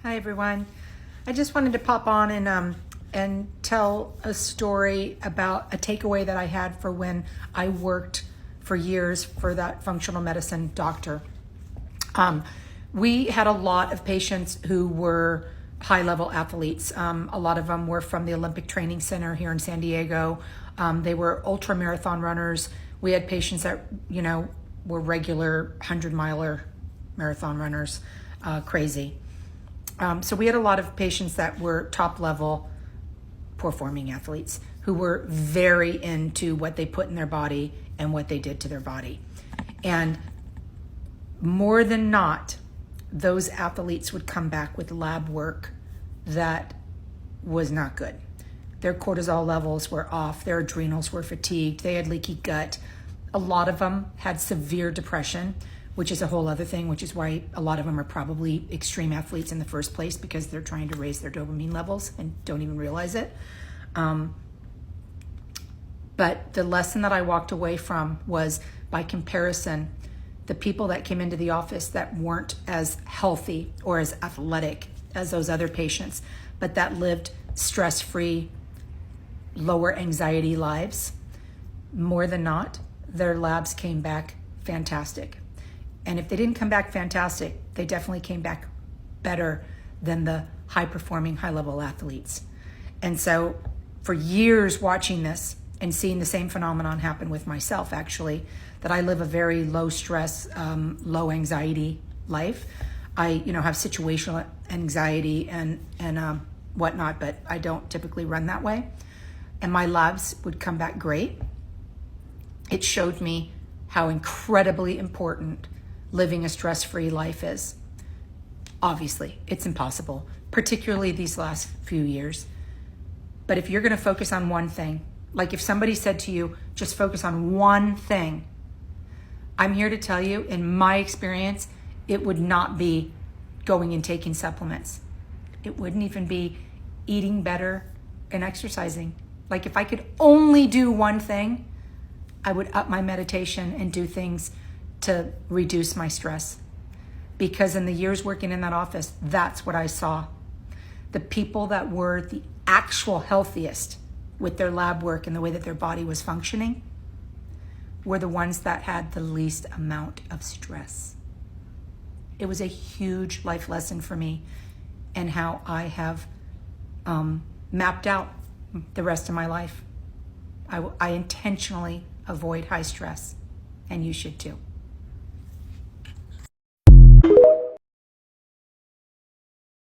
Hi everyone. I just wanted to pop on and tell a story about a takeaway that I had for when I worked for years for that functional medicine doctor. We had a lot of patients who were high-level athletes. A lot of them were from the Olympic Training Center here in San Diego. They were ultra marathon runners. We had patients that were regular 100-miler marathon runners, crazy. So we had a lot of patients that were top level performing athletes who were very into what they put in their body and what they did to their body. And more than not, those athletes would come back with lab work that was not good. Their cortisol levels were off, their adrenals were fatigued, they had leaky gut. A lot of them had severe depression, which is a whole other thing, which is why a lot of them are probably extreme athletes in the first place, because they're trying to raise their dopamine levels and don't even realize it. But the lesson that I walked away from was, by comparison, the people that came into the office that weren't as healthy or as athletic as those other patients, but that lived stress-free, lower anxiety lives, more than not, their labs came back fantastic. And if they didn't come back fantastic, they definitely came back better than the high-performing, high-level athletes. And so for years watching this and seeing the same phenomenon happen with myself, actually, that I live a very low-stress, low-anxiety life. I have situational anxiety and whatnot, but I don't typically run that way. And my labs would come back great. It showed me how incredibly important living a stress-free life is. Obviously, it's impossible, particularly these last few years. But if you're gonna focus on one thing, like if somebody said to you, just focus on one thing, I'm here to tell you, in my experience, it would not be going and taking supplements. It wouldn't even be eating better and exercising. Like if I could only do one thing, I would up my meditation and do things to reduce my stress. Because in the years working in that office, that's what I saw. The people that were the actual healthiest with their lab work and the way that their body was functioning were the ones that had the least amount of stress. It was a huge life lesson for me, and how I have mapped out the rest of my life. I intentionally avoid high stress, and you should too.